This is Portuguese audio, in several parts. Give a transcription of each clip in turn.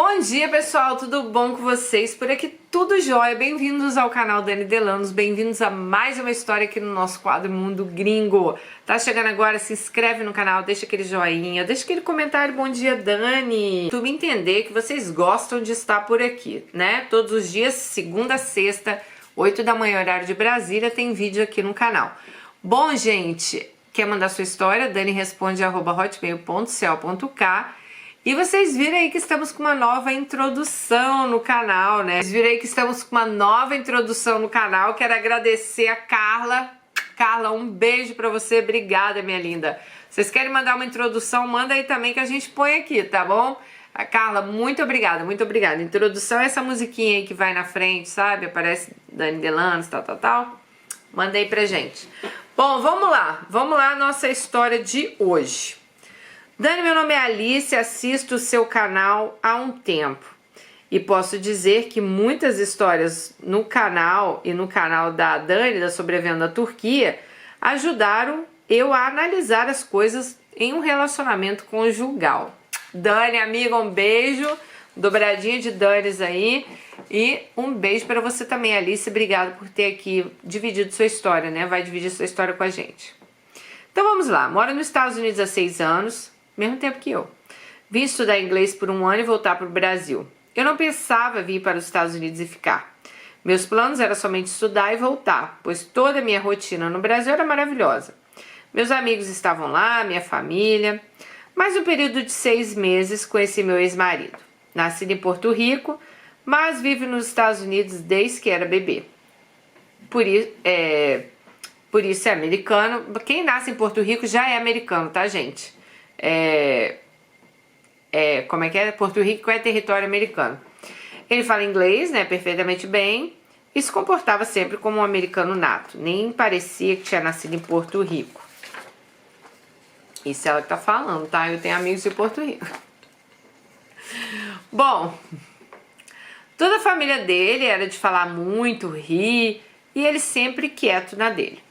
Bom dia, pessoal, tudo bom com vocês? Por aqui tudo jóia, bem-vindos ao canal Dani Delanos, bem-vindos a mais uma história aqui no nosso quadro Mundo Gringo. Tá chegando agora, se inscreve no canal, deixa aquele joinha, deixa aquele comentário, bom dia Dani. Tu me entender que vocês gostam de estar por aqui, né? Todos os dias, segunda a sexta, 8 da manhã, horário de Brasília, tem vídeo aqui no canal. Bom, gente, quer mandar sua história? daniresponde@hotmail.co.k. E vocês viram aí que estamos com uma nova introdução no canal, né? Vocês viram aí que estamos com uma nova introdução no canal. Quero agradecer a Carla. Carla, um beijo pra você. Obrigada, minha linda. Vocês querem mandar uma introdução? Manda aí também que a gente põe aqui, tá bom? A Carla, muito obrigada, muito obrigada. Introdução é essa musiquinha aí que vai na frente, sabe? Aparece Dani Delanos, tal. Manda aí pra gente. Bom, vamos lá a nossa história de hoje. Dani, meu nome é Alice, assisto o seu canal há um tempo e posso dizer que muitas histórias no canal e no canal da Dani, da Sobrevivendo à Turquia, ajudaram eu a analisar as coisas em um relacionamento conjugal. Dani, amiga, um beijo, dobradinha de Danis aí e um beijo para você também, Alice, obrigada por ter aqui dividido sua história, né? Vai dividir sua história com a gente. Então vamos lá, moro nos Estados Unidos há 6 anos, mesmo tempo que eu. Vim estudar inglês por 1 ano e voltar para o Brasil. Eu não pensava vir para os Estados Unidos e ficar. Meus planos eram somente estudar e voltar, pois toda a minha rotina no Brasil era maravilhosa. Meus amigos estavam lá, minha família. Mas no período de 6 meses conheci meu ex-marido. Nascido em Porto Rico, mas vive nos Estados Unidos desde que era bebê. Por isso é americano. Quem nasce em Porto Rico já é americano, tá, gente? Como é que é? Porto Rico é território americano. Ele fala inglês, né, perfeitamente bem e se comportava sempre como um americano nato. Nem parecia que tinha nascido em Porto Rico. Isso é ela que tá falando, tá? Eu tenho amigos de Porto Rico. Bom, toda a família dele era de falar muito, rir e ele sempre quieto na dele.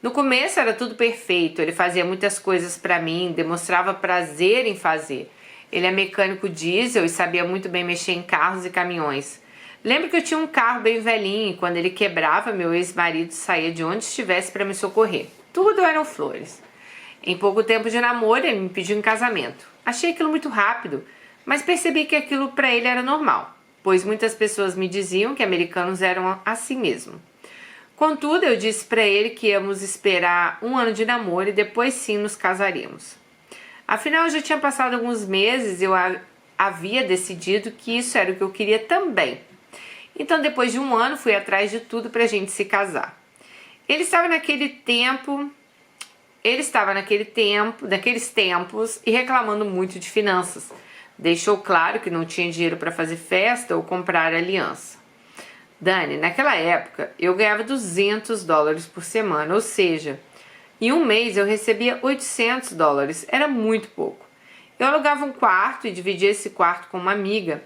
No começo era tudo perfeito, ele fazia muitas coisas pra mim, demonstrava prazer em fazer. Ele é mecânico diesel e sabia muito bem mexer em carros e caminhões. Lembro que eu tinha um carro bem velhinho e quando ele quebrava, meu ex-marido saía de onde estivesse para me socorrer. Tudo eram flores. Em pouco tempo de namoro, ele me pediu em casamento. Achei aquilo muito rápido, mas percebi que aquilo pra ele era normal, pois muitas pessoas me diziam que americanos eram assim mesmo. Contudo, eu disse para ele que íamos esperar 1 ano de namoro e depois sim nos casaríamos. Afinal, já tinha passado alguns meses e eu havia decidido que isso era o que eu queria também. Então, depois de 1 ano, fui atrás de tudo para a gente se casar. Ele estava naqueles tempos e reclamando muito de finanças. Deixou claro que não tinha dinheiro para fazer festa ou comprar aliança. Dani, naquela época eu ganhava $200 por semana, ou seja, em um mês eu recebia $800, era muito pouco. Eu alugava um quarto e dividia esse quarto com uma amiga.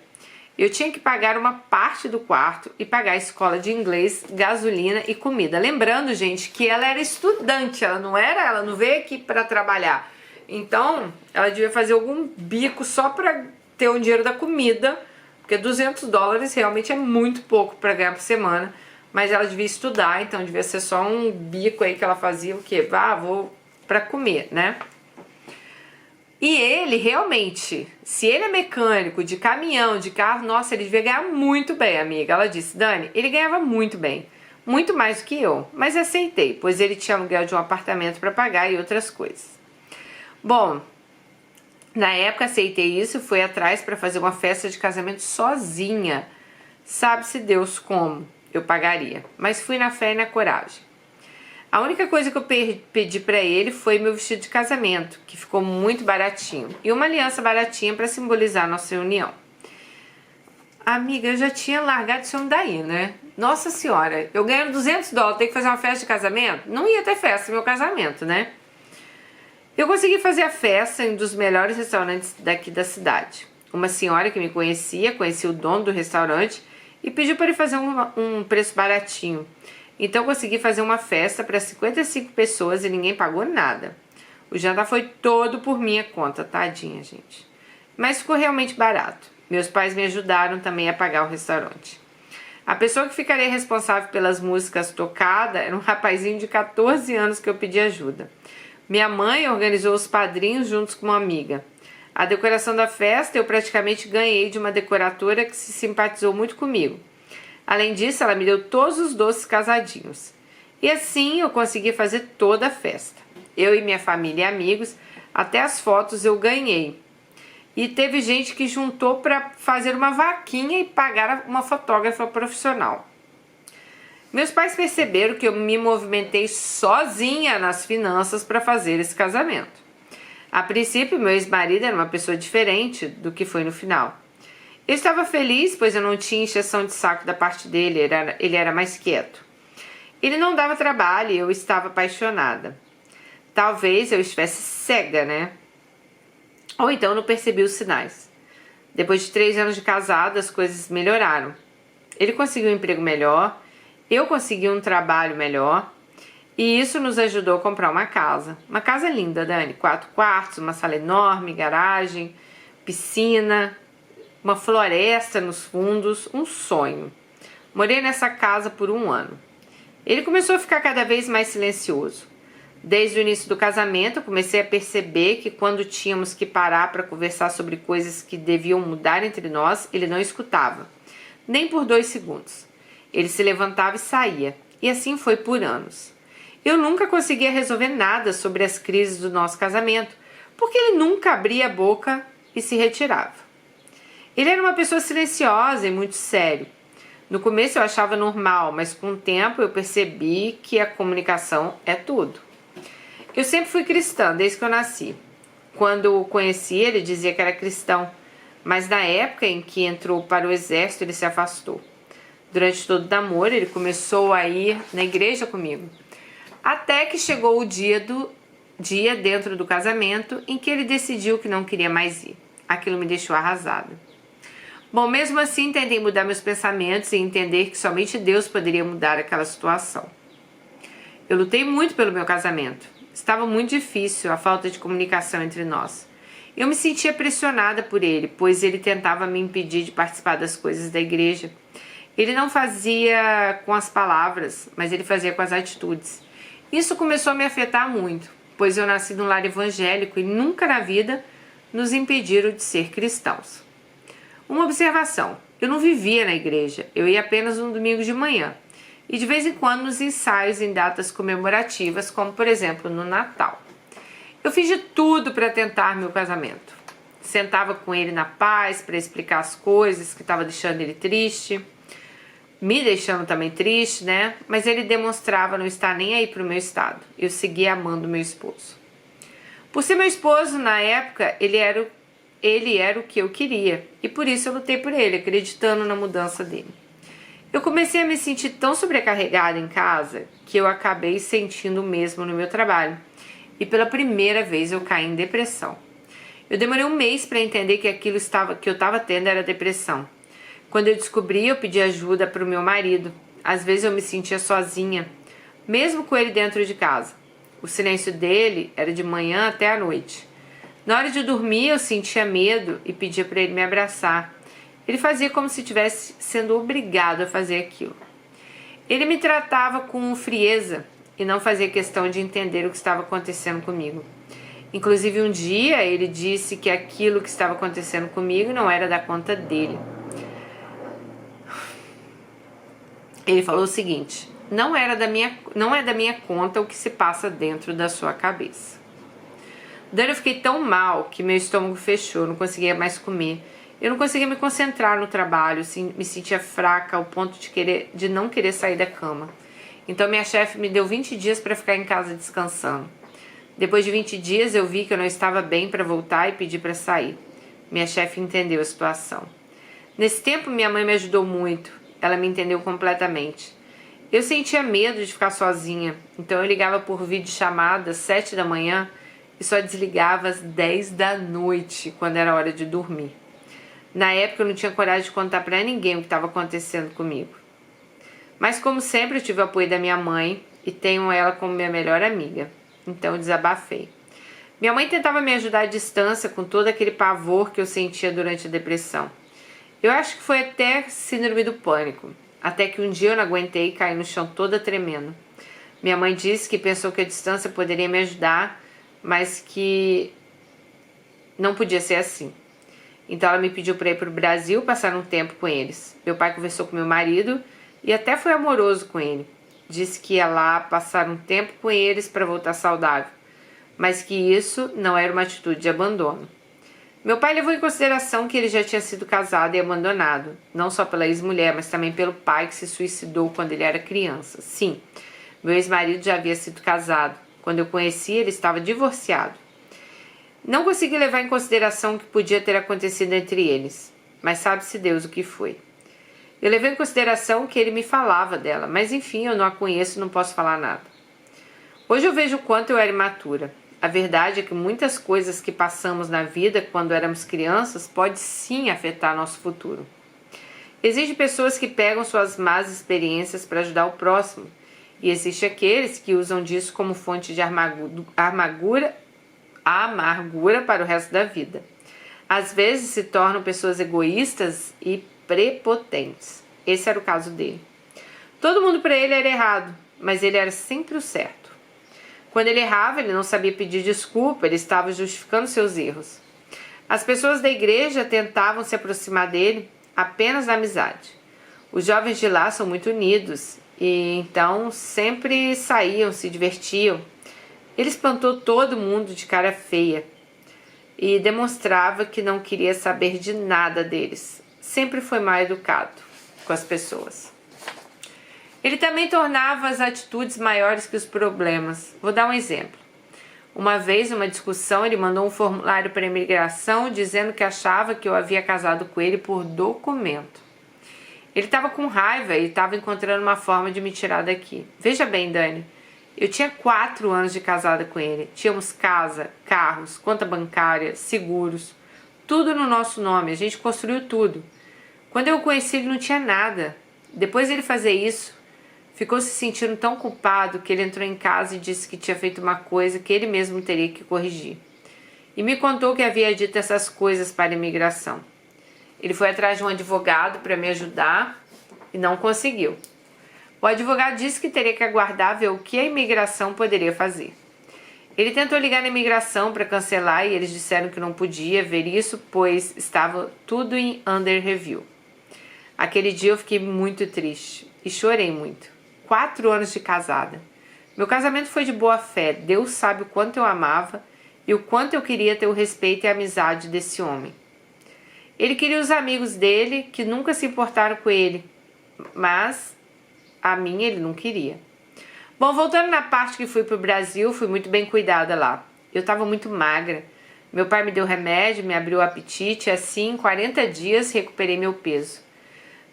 Eu tinha que pagar uma parte do quarto e pagar a escola de inglês, gasolina e comida. Lembrando, gente, que ela era estudante, ela não veio aqui para trabalhar. Então, ela devia fazer algum bico só para ter o dinheiro da comida, porque $200 realmente é muito pouco para ganhar por semana, mas ela devia estudar, então devia ser só um bico aí que ela fazia, o quê? Vou para comer, né? E ele realmente, se ele é mecânico de caminhão, de carro, nossa, ele devia ganhar muito bem, amiga. Ela disse, Dani, ele ganhava muito bem, muito mais do que eu, mas aceitei, pois ele tinha aluguel de um apartamento para pagar e outras coisas. Bom, na época aceitei isso e fui atrás para fazer uma festa de casamento sozinha. Sabe-se Deus como eu pagaria, mas fui na fé e na coragem. A única coisa que eu pedi para ele foi meu vestido de casamento, que ficou muito baratinho, e uma aliança baratinha para simbolizar nossa união. Amiga, eu já tinha largado isso daí, né? Nossa senhora, eu ganhando $200, tenho que fazer uma festa de casamento? Não ia ter festa no meu casamento, né? Eu consegui fazer a festa em um dos melhores restaurantes daqui da cidade. Uma senhora que me conhecia o dono do restaurante e pediu para ele fazer um preço baratinho. Então eu consegui fazer uma festa para 55 pessoas e ninguém pagou nada. O jantar foi todo por minha conta, tadinha, gente. Mas ficou realmente barato. Meus pais me ajudaram também a pagar o restaurante. A pessoa que ficaria responsável pelas músicas tocadas era um rapazinho de 14 anos que eu pedi ajuda. Minha mãe organizou os padrinhos juntos com uma amiga. A decoração da festa eu praticamente ganhei de uma decoradora que se simpatizou muito comigo. Além disso, ela me deu todos os doces casadinhos. E assim eu consegui fazer toda a festa. Eu e minha família e amigos, até as fotos eu ganhei. E teve gente que juntou para fazer uma vaquinha e pagar uma fotógrafa profissional. Meus pais perceberam que eu me movimentei sozinha nas finanças para fazer esse casamento. A princípio, meu ex-marido era uma pessoa diferente do que foi no final. Eu estava feliz, pois eu não tinha encheção de saco da parte dele, ele era mais quieto. Ele não dava trabalho e eu estava apaixonada. Talvez eu estivesse cega, né? Ou então não percebi os sinais. Depois de 3 anos de casado, as coisas melhoraram. Ele conseguiu um emprego melhor, eu consegui um trabalho melhor, e isso nos ajudou a comprar uma casa. Uma casa linda, Dani. 4 quartos, uma sala enorme, garagem, piscina, uma floresta nos fundos, um sonho. Morei nessa casa por 1 ano. Ele começou a ficar cada vez mais silencioso. Desde o início do casamento, eu comecei a perceber que quando tínhamos que parar para conversar sobre coisas que deviam mudar entre nós, ele não escutava, nem por 2 segundos. Ele se levantava e saía, e assim foi por anos. Eu nunca conseguia resolver nada sobre as crises do nosso casamento, porque ele nunca abria a boca e se retirava. Ele era uma pessoa silenciosa e muito sério. No começo eu achava normal, mas com o tempo eu percebi que a comunicação é tudo. Eu sempre fui cristã, desde que eu nasci. Quando o conheci, ele dizia que era cristão, mas na época em que entrou para o exército, ele se afastou. Durante todo o namoro, ele começou a ir na igreja comigo. Até que chegou o dia dentro do casamento em que ele decidiu que não queria mais ir. Aquilo me deixou arrasada. Bom, mesmo assim, tentei mudar meus pensamentos e entender que somente Deus poderia mudar aquela situação. Eu lutei muito pelo meu casamento. Estava muito difícil a falta de comunicação entre nós. Eu me sentia pressionada por ele, pois ele tentava me impedir de participar das coisas da igreja. Ele não fazia com as palavras, mas ele fazia com as atitudes. Isso começou a me afetar muito, pois eu nasci num lar evangélico e nunca na vida nos impediram de ser cristãos. Uma observação: eu não vivia na igreja, eu ia apenas no domingo de manhã. E de vez em quando nos ensaios em datas comemorativas, como por exemplo no Natal. Eu fiz de tudo para tentar meu casamento. Sentava com ele na paz para explicar as coisas que estavam deixando ele triste, me deixando também triste, né? Mas ele demonstrava não estar nem aí para o meu estado. Eu seguia amando meu esposo. Por ser meu esposo, na época, ele era o que eu queria. E por isso eu lutei por ele, acreditando na mudança dele. Eu comecei a me sentir tão sobrecarregada em casa que eu acabei sentindo o mesmo no meu trabalho. E pela primeira vez eu caí em depressão. Eu demorei 1 mês para entender que aquilo que eu estava tendo era depressão. Quando eu descobri, eu pedi ajuda para o meu marido. Às vezes eu me sentia sozinha, mesmo com ele dentro de casa. O silêncio dele era de manhã até a noite. Na hora de dormir eu sentia medo e pedia para ele me abraçar. Ele fazia como se estivesse sendo obrigado a fazer aquilo. Ele me tratava com frieza e não fazia questão de entender o que estava acontecendo comigo. Inclusive um dia ele disse que aquilo que estava acontecendo comigo não era da conta dele. Ele falou o seguinte: não é da minha conta o que se passa dentro da sua cabeça. Daí eu fiquei tão mal que meu estômago fechou, não conseguia mais comer. Eu não conseguia me concentrar no trabalho, me sentia fraca ao ponto de não querer sair da cama. Então minha chefe me deu 20 dias para ficar em casa descansando. Depois de 20 dias eu vi que eu não estava bem para voltar e pedi para sair. Minha chefe entendeu a situação. Nesse tempo minha mãe me ajudou muito, ela me entendeu completamente. Eu sentia medo de ficar sozinha, então eu ligava por videochamada às 7 da manhã e só desligava às 10 da noite, quando era hora de dormir. Na época eu não tinha coragem de contar para ninguém o que estava acontecendo comigo. Mas como sempre eu tive o apoio da minha mãe e tenho ela como minha melhor amiga. Então eu desabafei. Minha mãe tentava me ajudar à distância com todo aquele pavor que eu sentia durante a depressão. Eu acho que foi até síndrome do pânico. Até que um dia eu não aguentei e caí no chão toda tremendo. Minha mãe disse que pensou que a distância poderia me ajudar, mas que não podia ser assim. Então ela me pediu para ir para o Brasil passar um tempo com eles. Meu pai conversou com meu marido e até foi amoroso com ele. Disse que ia lá passar um tempo com eles para voltar saudável, mas que isso não era uma atitude de abandono. Meu pai levou em consideração que ele já tinha sido casado e abandonado, não só pela ex-mulher, mas também pelo pai que se suicidou quando ele era criança. Sim, meu ex-marido já havia sido casado. Quando eu conheci, ele estava divorciado. Não consegui levar em consideração o que podia ter acontecido entre eles, mas sabe-se Deus o que foi. Eu levei em consideração que ele me falava dela, mas enfim, eu não a conheço e não posso falar nada. Hoje eu vejo o quanto eu era imatura. A verdade é que muitas coisas que passamos na vida quando éramos crianças pode sim afetar nosso futuro. Existem pessoas que pegam suas más experiências para ajudar o próximo, e existem aqueles que usam disso como fonte de amargura para o resto da vida. Às vezes se tornam pessoas egoístas e prepotentes. Esse era o caso dele. Todo mundo para ele era errado, mas ele era sempre o certo. Quando ele errava, ele não sabia pedir desculpa, ele estava justificando seus erros. As pessoas da igreja tentavam se aproximar dele apenas na amizade. Os jovens de lá são muito unidos e então sempre saíam, se divertiam. Ele espantou todo mundo de cara feia e demonstrava que não queria saber de nada deles. Sempre foi mal educado com as pessoas. Ele também tornava as atitudes maiores que os problemas. Vou dar um exemplo. Uma vez, numa discussão, ele mandou um formulário para a imigração dizendo que achava que eu havia casado com ele por documento. Ele estava com raiva e estava encontrando uma forma de me tirar daqui. Veja bem, Dani, eu tinha 4 anos de casada com ele. Tínhamos casa, carros, conta bancária, seguros, tudo no nosso nome. A gente construiu tudo. Quando eu o conheci, ele não tinha nada. Depois dele fazer isso, ficou se sentindo tão culpado que ele entrou em casa e disse que tinha feito uma coisa que ele mesmo teria que corrigir. E me contou que havia dito essas coisas para a imigração. Ele foi atrás de um advogado para me ajudar e não conseguiu. O advogado disse que teria que aguardar ver o que a imigração poderia fazer. Ele tentou ligar na imigração para cancelar e eles disseram que não podia ver isso, pois estava tudo em under review. Aquele dia eu fiquei muito triste e chorei muito. 4 anos de casada. Meu casamento foi de boa fé. Deus sabe o quanto eu amava e o quanto eu queria ter o respeito e a amizade desse homem. Ele queria os amigos dele que nunca se importaram com ele, mas a mim ele não queria. Bom, voltando na parte que fui para o Brasil, fui muito bem cuidada lá. Eu estava muito magra. Meu pai me deu remédio, me abriu o apetite e assim, em 40 dias, recuperei meu peso.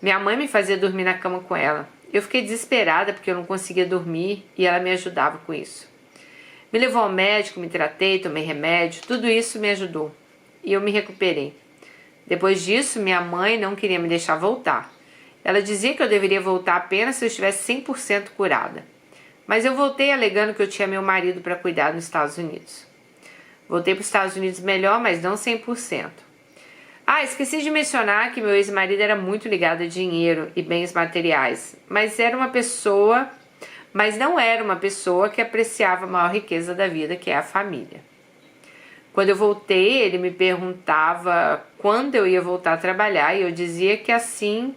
Minha mãe me fazia dormir na cama com ela. Eu fiquei desesperada porque eu não conseguia dormir e ela me ajudava com isso. Me levou ao médico, me tratei, tomei remédio, tudo isso me ajudou. E eu me recuperei. Depois disso, minha mãe não queria me deixar voltar. Ela dizia que eu deveria voltar apenas se eu estivesse 100% curada. Mas eu voltei alegando que eu tinha meu marido para cuidar nos Estados Unidos. Voltei para os Estados Unidos melhor, mas não 100%. Esqueci de mencionar que meu ex-marido era muito ligado a dinheiro e bens materiais, mas não era uma pessoa que apreciava a maior riqueza da vida, que é a família. Quando eu voltei, ele me perguntava quando eu ia voltar a trabalhar e eu dizia que assim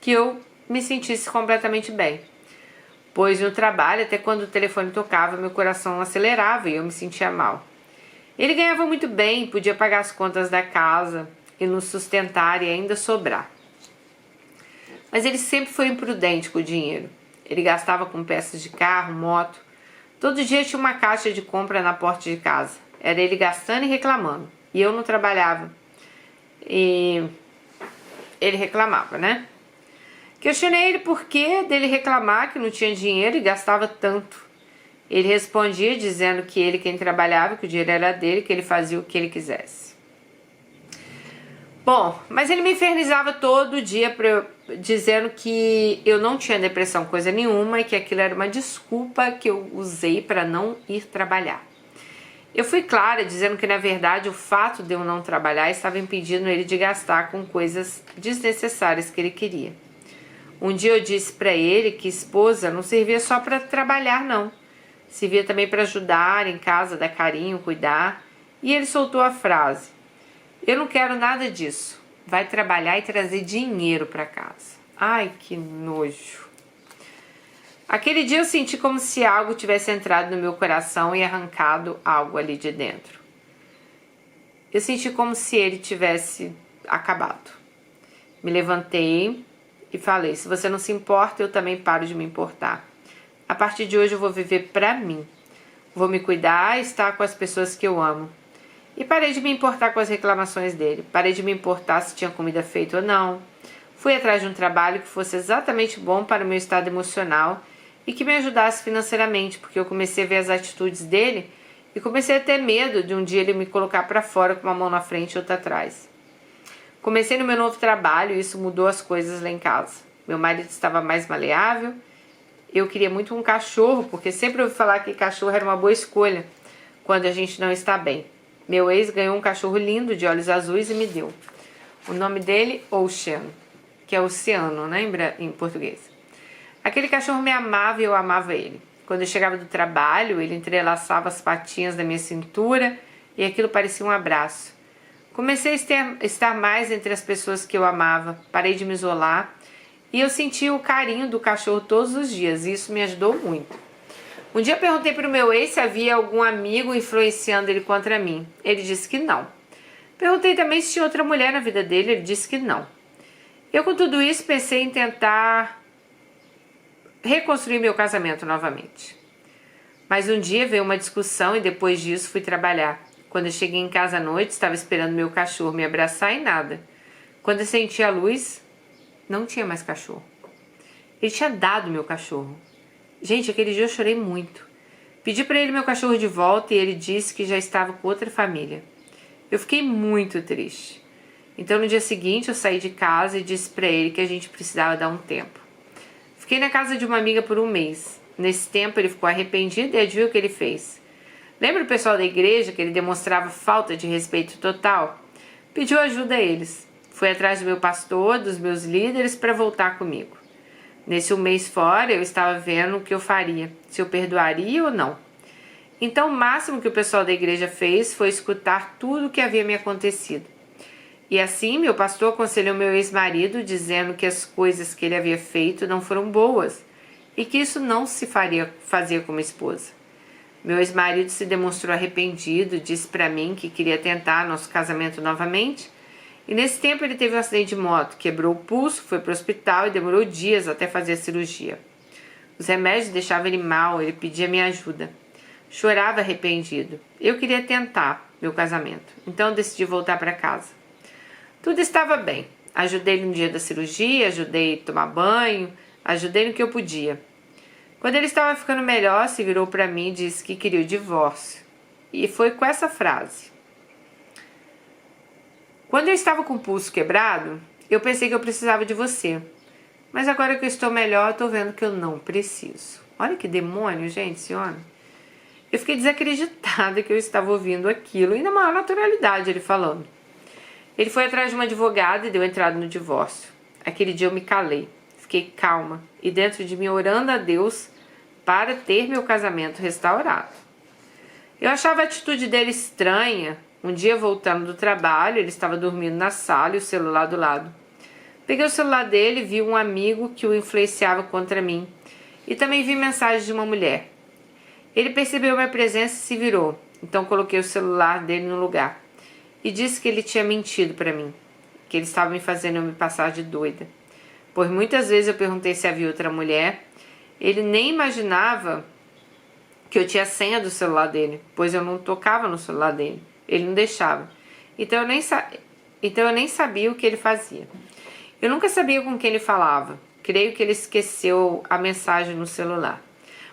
que eu me sentisse completamente bem. Pois no trabalho, até quando o telefone tocava, meu coração acelerava e eu me sentia mal. Ele ganhava muito bem, podia pagar as contas da casa e nos sustentar e ainda sobrar. Mas ele sempre foi imprudente com o dinheiro. Ele gastava com peças de carro, moto. Todo dia tinha uma caixa de compra na porta de casa. Era ele gastando e reclamando. E eu não trabalhava. E ele reclamava, né? Questionei ele por que dele reclamar que não tinha dinheiro e gastava tanto. Ele respondia dizendo que ele quem trabalhava, que o dinheiro era dele, que ele fazia o que ele quisesse. Bom, mas ele me infernizava todo dia dizendo que eu não tinha depressão coisa nenhuma e que aquilo era uma desculpa que eu usei para não ir trabalhar. Eu fui clara dizendo que na verdade o fato de eu não trabalhar estava impedindo ele de gastar com coisas desnecessárias que ele queria. Um dia eu disse para ele que esposa não servia só para trabalhar não, servia também para ajudar em casa, dar carinho, cuidar, e ele soltou a frase: eu não quero nada disso, vai trabalhar e trazer dinheiro para casa. Ai, que nojo. Aquele dia eu senti como se algo tivesse entrado no meu coração e arrancado algo ali de dentro. Eu senti como se ele tivesse acabado. Me levantei e falei: se você não se importa, eu também paro de me importar. A partir de hoje eu vou viver pra mim. Vou me cuidar e estar com as pessoas que eu amo. E parei de me importar com as reclamações dele. Parei de me importar se tinha comida feita ou não. Fui atrás de um trabalho que fosse exatamente bom para o meu estado emocional e que me ajudasse financeiramente, porque eu comecei a ver as atitudes dele e comecei a ter medo de um dia ele me colocar para fora com uma mão na frente e outra atrás. Comecei no meu novo trabalho e isso mudou as coisas lá em casa. Meu marido estava mais maleável. Eu queria muito um cachorro, porque sempre ouvi falar que cachorro era uma boa escolha quando a gente não está bem. Meu ex ganhou um cachorro lindo de olhos azuis e me deu. O nome dele, Ocean, que é oceano, né, em português. Aquele cachorro me amava e eu amava ele. Quando eu chegava do trabalho, ele entrelaçava as patinhas da minha cintura e aquilo parecia um abraço. Comecei a estar mais entre as pessoas que eu amava, parei de me isolar e eu senti o carinho do cachorro todos os dias e isso me ajudou muito. Um dia eu perguntei para o meu ex se havia algum amigo influenciando ele contra mim. Ele disse que não. Perguntei também se tinha outra mulher na vida dele, ele disse que não. Eu com tudo isso pensei em tentar reconstruir meu casamento novamente. Mas um dia veio uma discussão e depois disso fui trabalhar. Quando eu cheguei em casa à noite, estava esperando meu cachorro me abraçar e nada. Quando eu senti a luz, não tinha mais cachorro. Ele tinha dado meu cachorro. Gente, aquele dia eu chorei muito. Pedi para ele meu cachorro de volta e ele disse que já estava com outra família. Eu fiquei muito triste. Então no dia seguinte eu saí de casa e disse para ele que a gente precisava dar um tempo. Fiquei na casa de uma amiga por um mês. Nesse tempo ele ficou arrependido e adivinha o que ele fez? Lembra o pessoal da igreja que ele demonstrava falta de respeito total? Pediu ajuda a eles. Fui atrás do meu pastor, dos meus líderes para voltar comigo. Nesse um mês fora eu estava vendo o que eu faria, se eu perdoaria ou não. Então o máximo que o pessoal da igreja fez foi escutar tudo o que havia me acontecido. E assim meu pastor aconselhou meu ex-marido dizendo que as coisas que ele havia feito não foram boas e que isso não se fazia como esposa. Meu ex-marido se demonstrou arrependido, disse para mim que queria tentar nosso casamento novamente e nesse tempo ele teve um acidente de moto, quebrou o pulso, foi para o hospital e demorou dias até fazer a cirurgia. Os remédios deixavam ele mal, ele pedia minha ajuda. Chorava arrependido. Eu queria tentar meu casamento, então decidi voltar para casa. Tudo estava bem. Ajudei no dia da cirurgia, ajudei a tomar banho, ajudei no que eu podia. Quando ele estava ficando melhor, se virou para mim e disse que queria o divórcio. E foi com essa frase: quando eu estava com o pulso quebrado, eu pensei que eu precisava de você. Mas agora que eu estou melhor, estou vendo que eu não preciso. Olha que demônio, gente, esse homem. Eu fiquei desacreditada que eu estava ouvindo aquilo e na maior naturalidade ele falando. Ele foi atrás de uma advogada e deu entrada no divórcio. Aquele dia eu me calei, fiquei calma e dentro de mim orando a Deus para ter meu casamento restaurado. Eu achava a atitude dele estranha. Um dia voltando do trabalho, ele estava dormindo na sala e o celular do lado. Peguei o celular dele e vi um amigo que o influenciava contra mim. E também vi mensagem de uma mulher. Ele percebeu minha presença e se virou. Então coloquei o celular dele no lugar. E disse que ele tinha mentido para mim, que ele estava me fazendo eu me passar de doida. Pois muitas vezes eu perguntei se havia outra mulher, ele nem imaginava que eu tinha a senha do celular dele, pois eu não tocava no celular dele, ele não deixava. Então eu nem sabia o que ele fazia. Eu nunca sabia com quem ele falava, creio que ele esqueceu a mensagem no celular.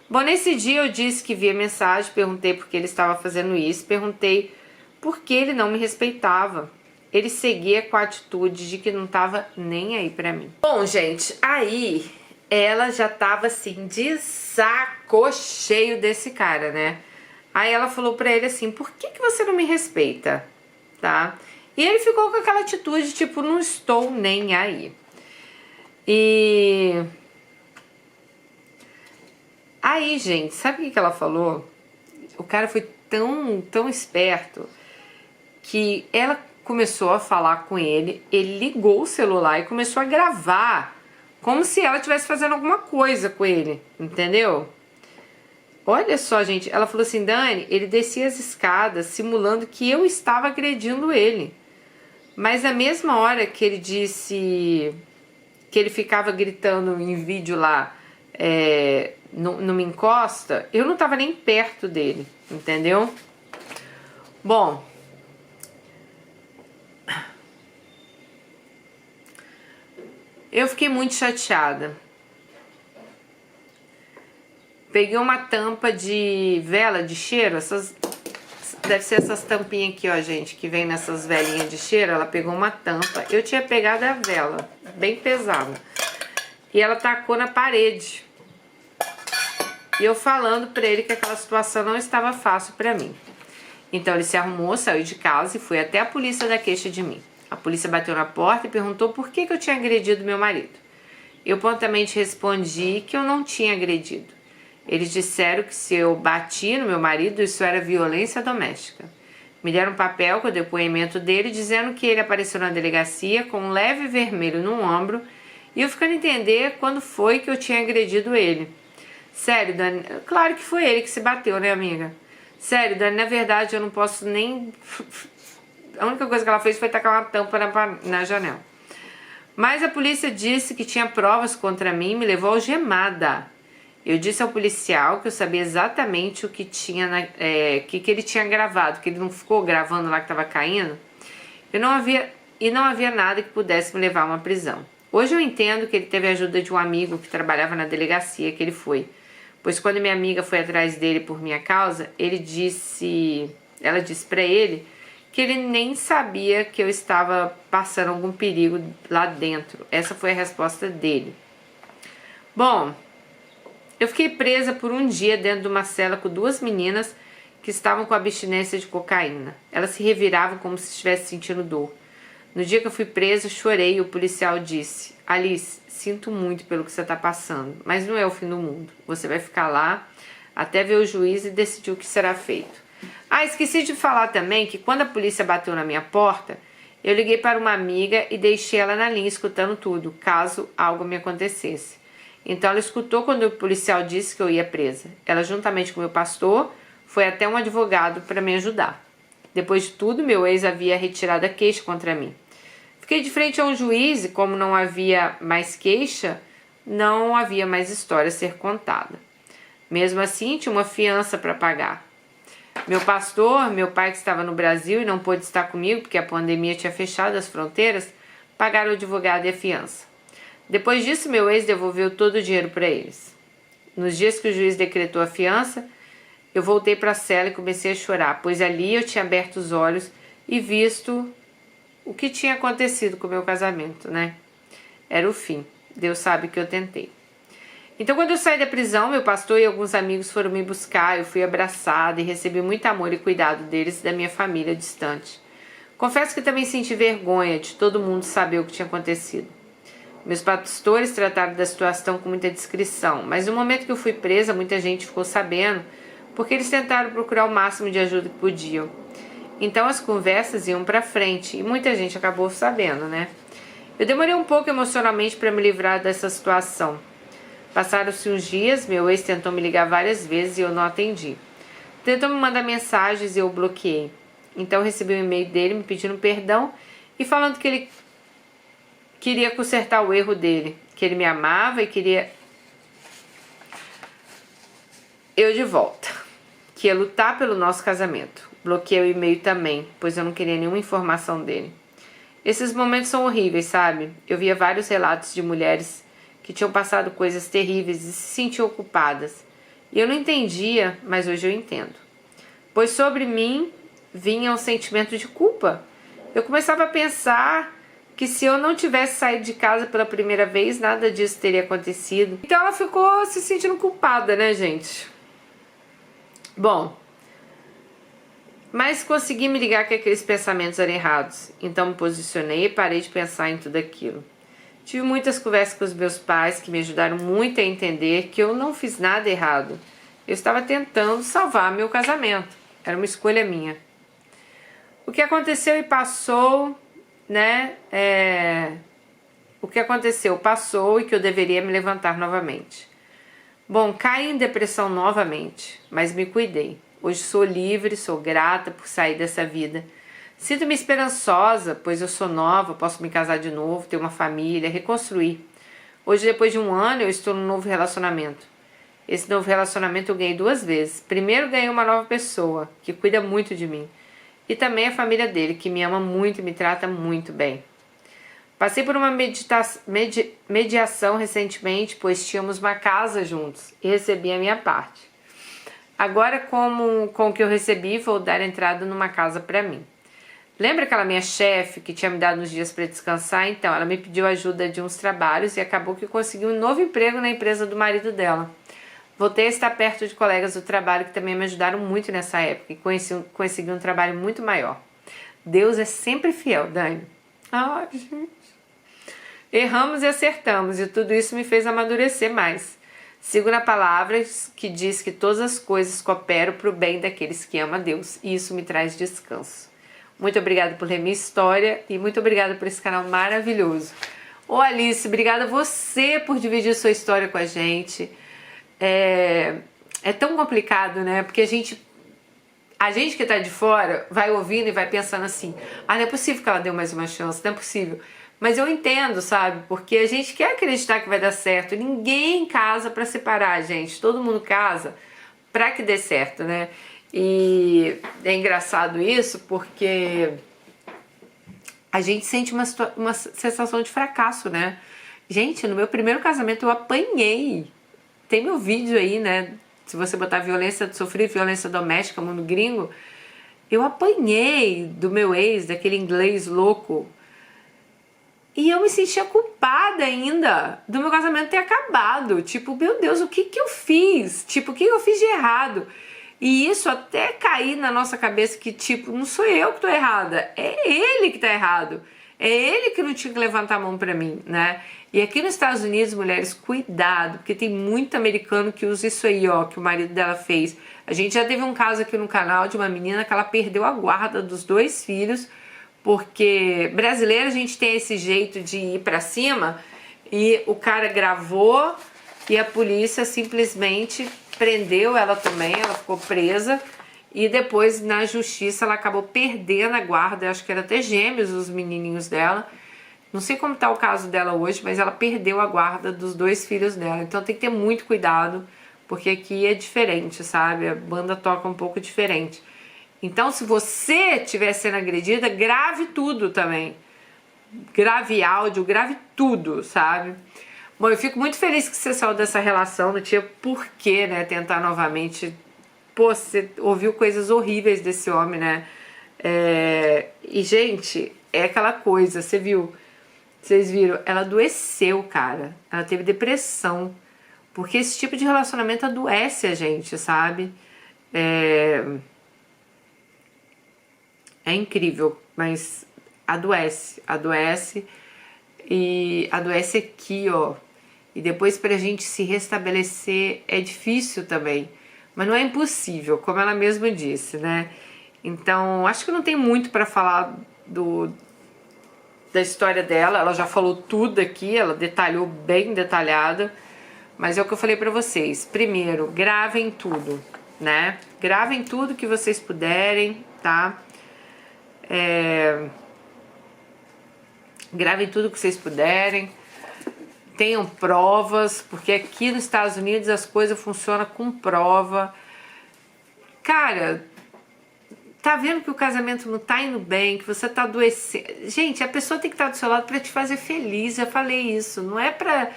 Bom, nesse dia eu disse que via mensagem, perguntei por que ele estava fazendo isso, perguntei por que ele não me respeitava. Ele seguia com a atitude de que não estava nem aí pra mim. Bom, gente, aí ela já tava assim de saco cheio desse cara, né? Aí ela falou pra ele assim, por que você não me respeita? Tá? E ele ficou com aquela atitude, tipo, não estou nem aí. E aí, gente, sabe o que ela falou? O cara foi tão esperto que ela começou a falar com ele, ele ligou o celular e começou a gravar, como se ela estivesse fazendo alguma coisa com ele, entendeu? Olha só, gente, ela falou assim, Dani, ele descia as escadas simulando que eu estava agredindo ele. Mas na mesma hora que ele disse que ele ficava gritando em vídeo lá, não me encosta, eu não estava nem perto dele, entendeu? Bom, eu fiquei muito chateada. Peguei uma tampa de vela de cheiro, deve ser essas tampinhas aqui, ó, gente, que vem nessas velinhas de cheiro. Ela pegou uma tampa, eu tinha pegado a vela, bem pesada, e ela tacou na parede. E eu falando pra ele que aquela situação não estava fácil pra mim. Então ele se arrumou, saiu de casa e foi até a polícia dar queixa de mim. A polícia bateu na porta e perguntou por que eu tinha agredido meu marido. Eu prontamente respondi que eu não tinha agredido. Eles disseram que se eu bati no meu marido, isso era violência doméstica. Me deram um papel com o depoimento dele, dizendo que ele apareceu na delegacia com um leve vermelho no ombro e eu ficando a entender quando foi que eu tinha agredido ele. Sério, Dani, claro que foi ele que se bateu, né, amiga? Sério, Dani, na verdade eu não posso nem... A única coisa que ela fez foi tacar uma tampa na janela. Mas a polícia disse que tinha provas contra mim e me levou algemada. Eu disse ao policial que eu sabia exatamente o que tinha, que ele tinha gravado, que ele não ficou gravando lá que estava caindo. Não havia nada que pudesse me levar a uma prisão. Hoje eu entendo que ele teve a ajuda de um amigo que trabalhava na delegacia que ele foi. Pois quando minha amiga foi atrás dele por minha causa, ela disse para ele que ele nem sabia que eu estava passando algum perigo lá dentro. Essa foi a resposta dele. Bom, eu fiquei presa por um dia dentro de uma cela com duas meninas que estavam com abstinência de cocaína. Elas se reviravam como se estivessem sentindo dor. No dia que eu fui presa, chorei e o policial disse, Alice, sinto muito pelo que você está passando, mas não é o fim do mundo. Você vai ficar lá até ver o juiz e decidir o que será feito. Ah, esqueci de falar também que quando a polícia bateu na minha porta, eu liguei para uma amiga e deixei ela na linha escutando tudo, caso algo me acontecesse. Então ela escutou quando o policial disse que eu ia presa. Ela, juntamente com meu pastor, foi até um advogado para me ajudar. Depois de tudo, meu ex havia retirado a queixa contra mim. Fiquei de frente a um juiz e, como não havia mais queixa, não havia mais história a ser contada. Mesmo assim, tinha uma fiança para pagar. Meu pastor, meu pai que estava no Brasil e não pôde estar comigo porque a pandemia tinha fechado as fronteiras, pagaram o advogado e a fiança. Depois disso, meu ex devolveu todo o dinheiro para eles. Nos dias que o juiz decretou a fiança, eu voltei para a cela e comecei a chorar, pois ali eu tinha aberto os olhos e visto o que tinha acontecido com o meu casamento, né? Era o fim. Deus sabe que eu tentei. Então, quando eu saí da prisão, meu pastor e alguns amigos foram me buscar, eu fui abraçada e recebi muito amor e cuidado deles e da minha família distante. Confesso que também senti vergonha de todo mundo saber o que tinha acontecido. Meus pastores trataram da situação com muita discrição, mas no momento que eu fui presa, muita gente ficou sabendo, porque eles tentaram procurar o máximo de ajuda que podiam. Então as conversas iam pra frente e muita gente acabou sabendo, né? Eu demorei um pouco emocionalmente para me livrar dessa situação. Passaram-se uns dias, meu ex tentou me ligar várias vezes e eu não atendi. Tentou me mandar mensagens e eu bloqueei. Então eu recebi um e-mail dele me pedindo perdão e falando que ele queria consertar o erro dele, que ele me amava e queria eu de volta, que ia lutar pelo nosso casamento. Bloqueei o e-mail também, pois eu não queria nenhuma informação dele. Esses momentos são horríveis, sabe? Eu via vários relatos de mulheres que tinham passado coisas terríveis e se sentiam culpadas. E eu não entendia, mas hoje eu entendo. Pois sobre mim vinha um sentimento de culpa. Eu começava a pensar que se eu não tivesse saído de casa pela primeira vez, nada disso teria acontecido. Então ela ficou se sentindo culpada, né, gente? Bom, Mas consegui me ligar que aqueles pensamentos eram errados. Então me posicionei e parei de pensar em tudo aquilo. Tive muitas conversas com os meus pais que me ajudaram muito a entender que eu não fiz nada errado. Eu estava tentando salvar meu casamento. Era uma escolha minha. O que aconteceu e passou, né? O que aconteceu passou e que eu deveria me levantar novamente. Bom, caí em depressão novamente, mas me cuidei. Hoje sou livre, sou grata por sair dessa vida. Sinto-me esperançosa, pois eu sou nova, posso me casar de novo, ter uma família, reconstruir. Hoje, depois de um ano, eu estou num novo relacionamento. Esse novo relacionamento eu ganhei 2 vezes. Primeiro, ganhei uma nova pessoa, que cuida muito de mim. E também a família dele, que me ama muito e me trata muito bem. Passei por uma mediação recentemente, pois tínhamos uma casa juntos e recebi a minha parte. Agora, com o que eu recebi, vou dar entrada numa casa para mim. Lembra aquela minha chefe que tinha me dado uns dias para descansar? Então, ela me pediu ajuda de uns trabalhos e acabou que consegui um novo emprego na empresa do marido dela. Voltei a estar perto de colegas do trabalho que também me ajudaram muito nessa época e consegui um trabalho muito maior. Deus é sempre fiel, Dani. Ai, gente. Erramos e acertamos e tudo isso me fez amadurecer mais. Sigo na palavra que diz que todas as coisas cooperam para o bem daqueles que amam a Deus e isso me traz descanso. Muito obrigada por ler minha história e muito obrigada por esse canal maravilhoso. Ô Alice, obrigada a você por dividir sua história com a gente. É tão complicado, né? Porque a gente que tá de fora vai ouvindo e vai pensando assim: ah, não é possível que ela deu mais uma chance, não é possível. Mas eu entendo, sabe? Porque a gente quer acreditar que vai dar certo. Ninguém casa pra separar, gente. Todo mundo casa pra que dê certo, né? E é engraçado isso porque a gente sente uma sensação de fracasso, né? Gente, no meu primeiro casamento eu apanhei. Tem meu vídeo aí, né? Se você botar sofri violência doméstica, mundo gringo, eu apanhei do meu ex, daquele inglês louco. E eu me sentia culpada ainda do meu casamento ter acabado. Tipo, meu Deus, o que eu fiz? Tipo, o que eu fiz de errado? E isso até cair na nossa cabeça que, tipo, não sou eu que tô errada, é ele que tá errado. É ele que não tinha que levantar a mão pra mim, né? E aqui nos Estados Unidos, mulheres, cuidado, porque tem muito americano que usa isso aí, ó, que o marido dela fez. A gente já teve um caso aqui no canal de uma menina que ela perdeu a guarda dos 2 filhos, porque brasileiro a gente tem esse jeito de ir pra cima e o cara gravou e a polícia simplesmente prendeu ela também, ela ficou presa e depois na justiça ela acabou perdendo a guarda, acho que era até gêmeos os menininhos dela. Não sei como tá o caso dela hoje, mas ela perdeu a guarda dos 2 filhos dela. Então tem que ter muito cuidado, porque aqui é diferente, sabe? A banda toca um pouco diferente. Então se você estiver sendo agredida, grave tudo também. Grave áudio, grave tudo, sabe? Bom, eu fico muito feliz que você saiu dessa relação, não tinha porquê, né, tentar novamente. Pô, você ouviu coisas horríveis desse homem, né? E, gente, é aquela coisa, você viu? Vocês viram? Ela adoeceu, cara. Ela teve depressão. Porque esse tipo de relacionamento adoece a gente, sabe? É incrível, mas adoece e adoece aqui, ó. E depois pra gente se restabelecer é difícil também, mas não é impossível, como ela mesma disse, né? Então, acho que não tem muito pra falar da história dela, ela já falou tudo aqui, ela detalhou bem detalhada, mas é o que eu falei pra vocês. Primeiro, gravem tudo, né? Gravem tudo que vocês puderem, tá? Gravem tudo que vocês puderem, tenham provas, porque aqui nos Estados Unidos as coisas funcionam com prova. Cara, tá vendo que o casamento não tá indo bem, que você tá adoecendo. Gente, a pessoa tem que estar do seu lado pra te fazer feliz, já falei isso, não é pra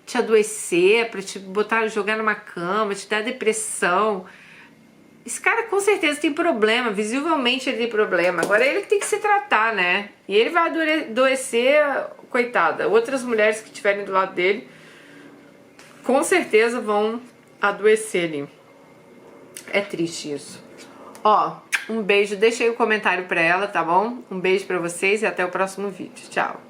te adoecer, pra te jogar numa cama, te dar depressão. Esse cara com certeza tem problema, visivelmente ele tem problema. Agora ele que tem que se tratar, né? E ele vai adoecer, coitada. Outras mulheres que estiverem do lado dele, com certeza vão adoecer ali. É triste isso. Ó, Um beijo, deixa aí o comentário pra ela, tá bom? Um beijo pra vocês e até o próximo vídeo. Tchau!